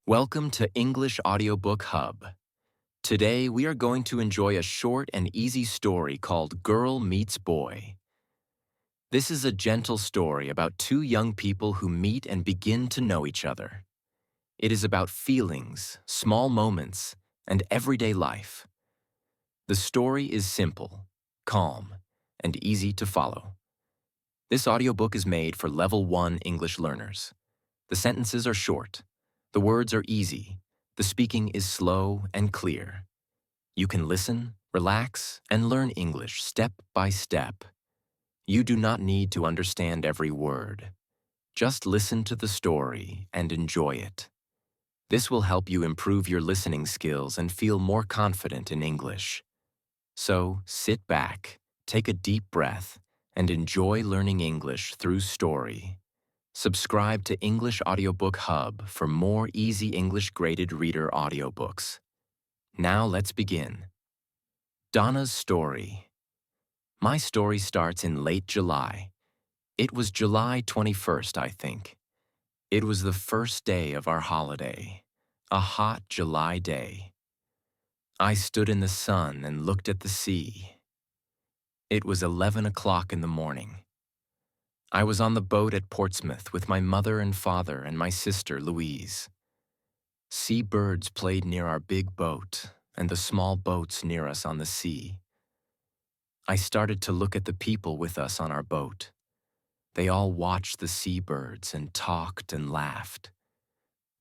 Welcome to English Audiobook Hub. Today we are going to enjoy a short and easy story called Girl Meets Boy. This is a gentle story about two young people who meet and begin to know each other. It is about feelings, small moments, and everyday life. The story is simple, calm, and easy to follow. This audiobook is made for Level 1 English learners. The sentences are short. The words are easy. The speaking is slow and clear. You can listen, relax, and learn English step by step. You do not need to understand every word. Just listen to the story and enjoy it. This will help you improve your listening skills and feel more confident in English. So, sit back, take a deep breath, and enjoy learning English through story. Subscribe to English Audiobook Hub for more easy English graded reader audiobooks. Now let's begin. Donna's story. My story starts in late July. It was July 21st, I think. It was the first day of our holiday, a hot July day. I stood in the sun and looked at the sea. It was 11 o'clock in the morning. I was on the boat at Portsmouth with my mother and father and my sister Louise. Seabirds played near our big boat and the small boats near us on the sea. I started to look at the people with us on our boat. They all watched the seabirds and talked and laughed.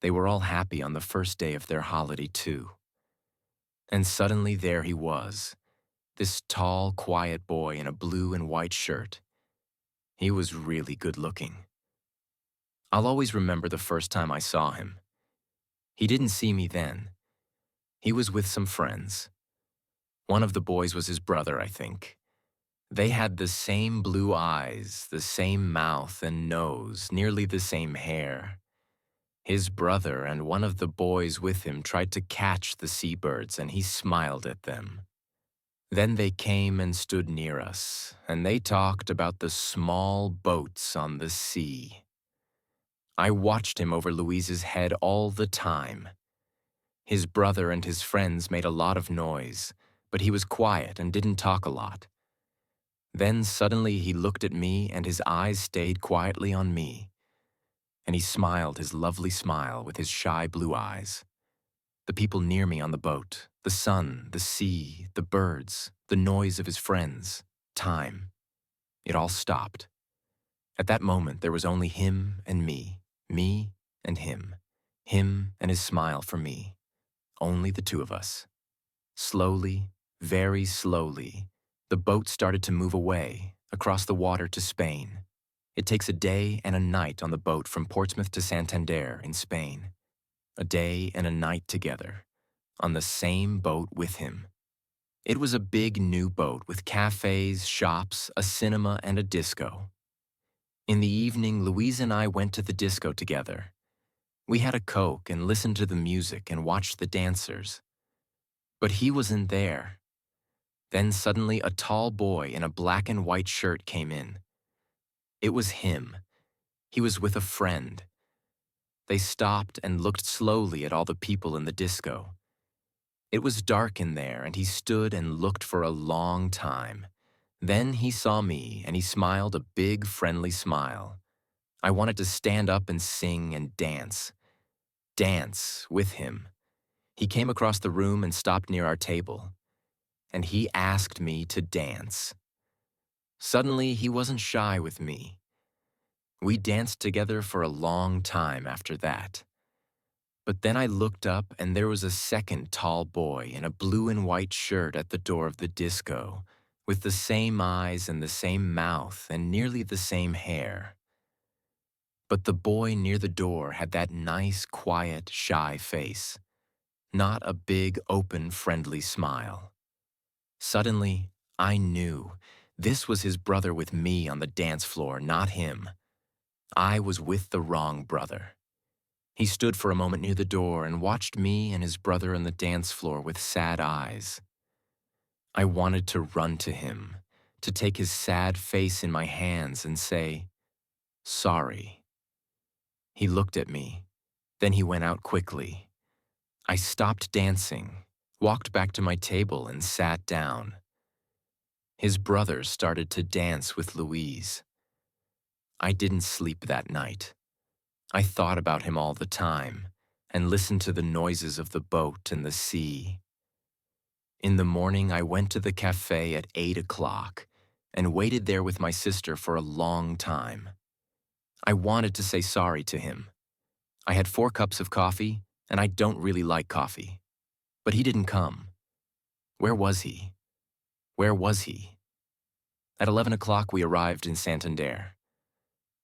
They were all happy on the first day of their holiday too. And suddenly there he was, this tall, quiet boy in a blue and white shirt. He was really good looking. I'll always remember the first time I saw him. He didn't see me then. He was with some friends. One of the boys was his brother, I think. They had the same blue eyes, the same mouth and nose, nearly the same hair. His brother and one of the boys with him tried to catch the seabirds, and he smiled at them. Then they came and stood near us, and they talked about the small boats on the sea. I watched him over Louise's head all the time. His brother and his friends made a lot of noise, but he was quiet and didn't talk a lot. Then suddenly he looked at me and his eyes stayed quietly on me. And he smiled his lovely smile with his shy blue eyes. The people near me on the boat, the sun, the sea, the birds, the noise of his friends, time. It all stopped. At that moment there was only him and me and him and his smile for me. Only the two of us. Slowly, very slowly, the boat started to move away, across the water to Spain. It takes a day and a night on the boat from Portsmouth to Santander in Spain. A day and a night together, on the same boat with him. It was a big new boat with cafes, shops, a cinema, and a disco. In the evening, Louise and I went to the disco together. We had a Coke and listened to the music and watched the dancers. But he wasn't there. Then suddenly a tall boy in a black and white shirt came in. It was him. He was with a friend. They stopped and looked slowly at all the people in the disco. It was dark in there, and he stood and looked for a long time. Then he saw me, and he smiled a big, friendly smile. I wanted to stand up and sing and dance. Dance with him. He came across the room and stopped near our table. And he asked me to dance. Suddenly, he wasn't shy with me. We danced together for a long time after that. But then I looked up and there was a second tall boy in a blue and white shirt at the door of the disco, with the same eyes and the same mouth and nearly the same hair. But the boy near the door had that nice, quiet, shy face, not a big, open, friendly smile. Suddenly, I knew this was his brother with me on the dance floor, not him. I was with the wrong brother. He stood for a moment near the door and watched me and his brother on the dance floor with sad eyes. I wanted to run to him, to take his sad face in my hands and say, "Sorry." He looked at me. Then he went out quickly. I stopped dancing, walked back to my table, and sat down. His brother started to dance with Louise. I didn't sleep that night. I thought about him all the time and listened to the noises of the boat and the sea. In the morning, I went to the cafe at 8 o'clock and waited there with my sister for a long time. I wanted to say sorry to him. I had 4 cups of coffee, and I don't really like coffee. But he didn't come. Where was he? Where was he? At 11 o'clock, we arrived in Santander.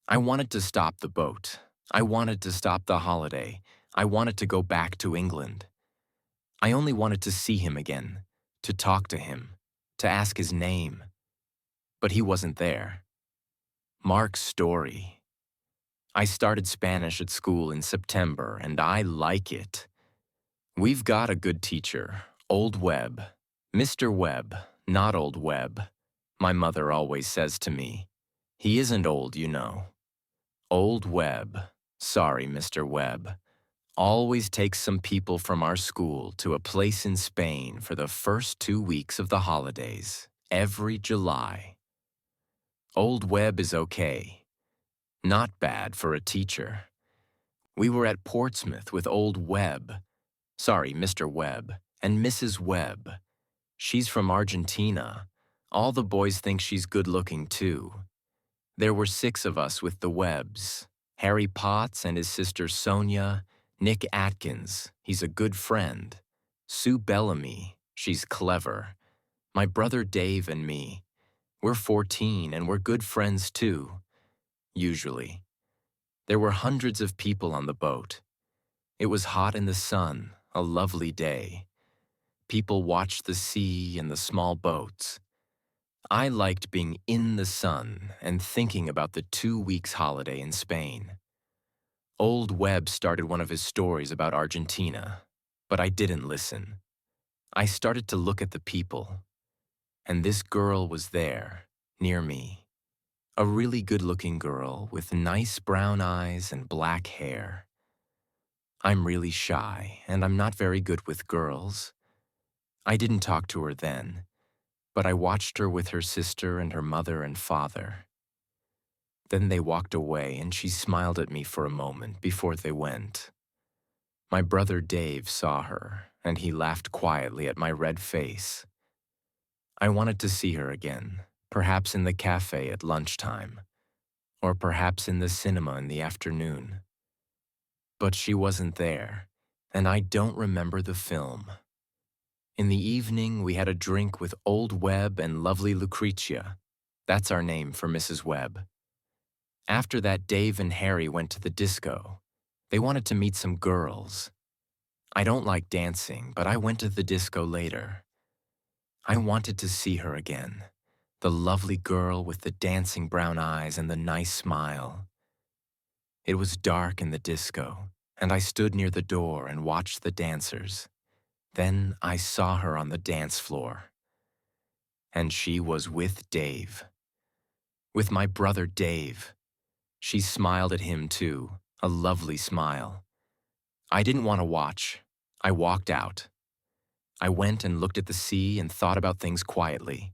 I wanted to stop the boat. I wanted to stop the holiday. I wanted to go back to England. I only wanted to see him again, to talk to him, to ask his name. But he wasn't there. Mark's story. I started Spanish at school in September, and I like it. We've got a good teacher, Old Webb. Mr. Webb, not Old Webb. My mother always says to me, he isn't old, you know. Old Webb, sorry, Mr. Webb, always takes some people from our school to a place in Spain for the first 2 weeks of the holidays, every July. Old Webb is okay. Not bad for a teacher. We were at Portsmouth with Old Webb, sorry, Mr. Webb, and Mrs. Webb. She's from Argentina. All the boys think she's good-looking, too. There were 6 of us with the Webbs. Harry Potts and his sister Sonia, Nick Atkins, he's a good friend. Sue Bellamy, she's clever. My brother Dave and me. We're 14 and we're good friends, too. Usually. There were hundreds of people on the boat. It was hot in the sun, a lovely day. People watched the sea and the small boats. I liked being in the sun and thinking about the 2 weeks holiday in Spain. Old Webb started one of his stories about Argentina, but I didn't listen. I started to look at the people, and this girl was there, near me. A really good-looking girl with nice brown eyes and black hair. I'm really shy, and I'm not very good with girls. I didn't talk to her then, but I watched her with her sister and her mother and father. Then they walked away, and she smiled at me for a moment before they went. My brother Dave saw her, and he laughed quietly at my red face. I wanted to see her again, perhaps in the cafe at lunchtime, or perhaps in the cinema in the afternoon. But she wasn't there, and I don't remember the film. In the evening, we had a drink with Old Webb and lovely Lucretia. That's our name for Mrs. Webb. After that, Dave and Harry went to the disco. They wanted to meet some girls. I don't like dancing, but I went to the disco later. I wanted to see her again, the lovely girl with the dancing brown eyes and the nice smile. It was dark in the disco, and I stood near the door and watched the dancers. Then I saw her on the dance floor. And she was with Dave. With my brother Dave. She smiled at him too, a lovely smile. I didn't want to watch. I walked out. I went and looked at the sea and thought about things quietly.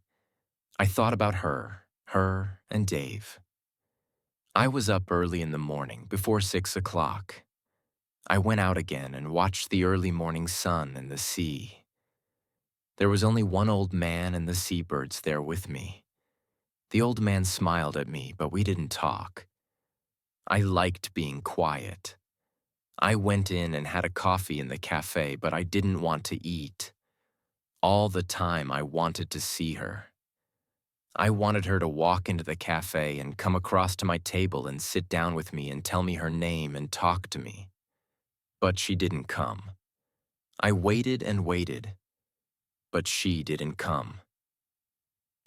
I thought about her and Dave. I was up early in the morning, before 6 o'clock. I went out again and watched the early morning sun and the sea. There was only one old man and the seabirds there with me. The old man smiled at me, but we didn't talk. I liked being quiet. I went in and had a coffee in the cafe, but I didn't want to eat. All the time I wanted to see her. I wanted her to walk into the cafe and come across to my table and sit down with me and tell me her name and talk to me. But she didn't come. I waited and waited, but she didn't come.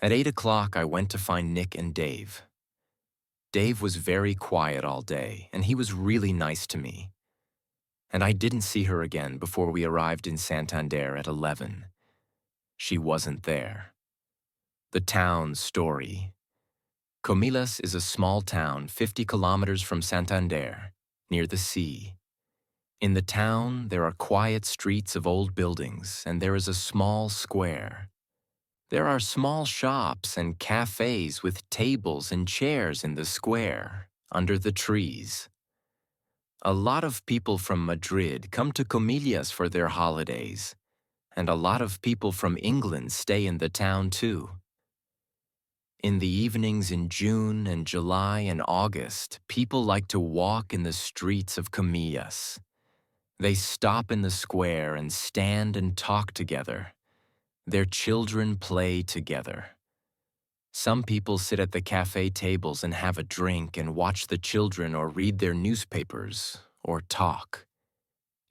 At 8 o'clock, I went to find Nick and Dave. Dave was very quiet all day, and he was really nice to me. And I didn't see her again before we arrived in Santander at 11. She wasn't there. The town's story. Comillas is a small town 50 kilometers from Santander, near the sea. In the town, there are quiet streets of old buildings, and there is a small square. There are small shops and cafes with tables and chairs in the square, under the trees. A lot of people from Madrid come to Comillas for their holidays, and a lot of people from England stay in the town too. In the evenings in June and July and August, people like to walk in the streets of Comillas. They stop in the square and stand and talk together. Their children play together. Some people sit at the cafe tables and have a drink and watch the children or read their newspapers or talk.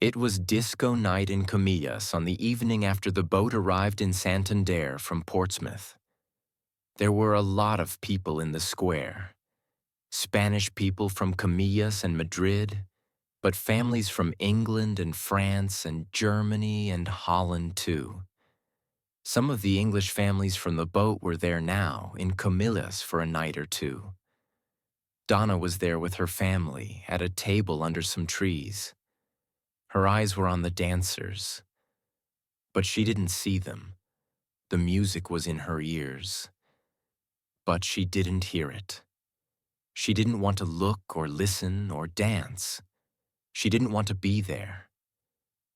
It was disco night in Comillas on the evening after the boat arrived in Santander from Portsmouth. There were a lot of people in the square. Spanish people from Comillas and Madrid, but families from England and France and Germany and Holland too. Some of the English families from the boat were there now, in Comillas for a night or two. Donna was there with her family, at a table under some trees. Her eyes were on the dancers, but she didn't see them. The music was in her ears, but she didn't hear it. She didn't want to look or listen or dance. She didn't want to be there.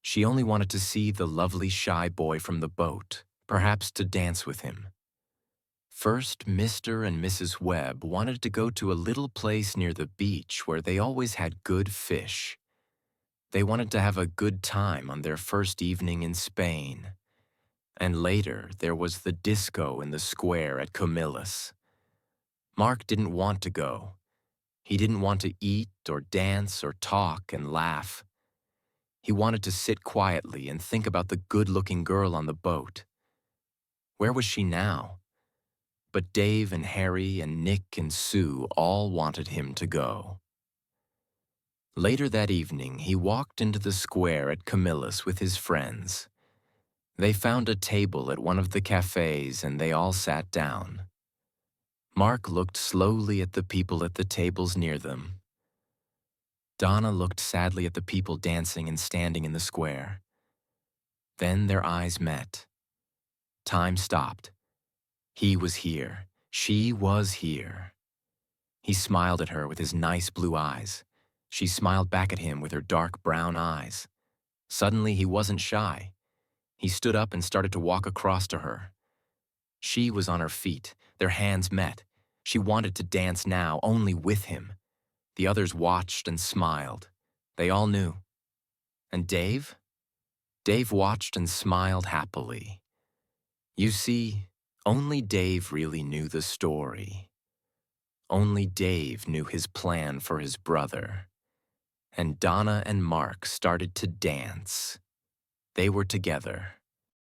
She only wanted to see the lovely shy boy from the boat, perhaps to dance with him. First, Mr. and Mrs. Webb wanted to go to a little place near the beach where they always had good fish. They wanted to have a good time on their first evening in Spain. And later, there was the disco in the square at Comillas. Mark didn't want to go. He didn't want to eat or dance or talk and laugh. He wanted to sit quietly and think about the good-looking girl on the boat. Where was she now? But Dave and Harry and Nick and Sue all wanted him to go. Later that evening, he walked into the square at Comillas with his friends. They found a table at one of the cafes and they all sat down. Mark looked slowly at the people at the tables near them. Donna looked sadly at the people dancing and standing in the square. Then their eyes met. Time stopped. He was here. She was here. He smiled at her with his nice blue eyes. She smiled back at him with her dark brown eyes. Suddenly, he wasn't shy. He stood up and started to walk across to her. She was on her feet. Their hands met. She wanted to dance now, only with him. The others watched and smiled. They all knew. And Dave? Dave watched and smiled happily. You see, only Dave really knew the story. Only Dave knew his plan for his brother. And Donna and Mark started to dance. They were together.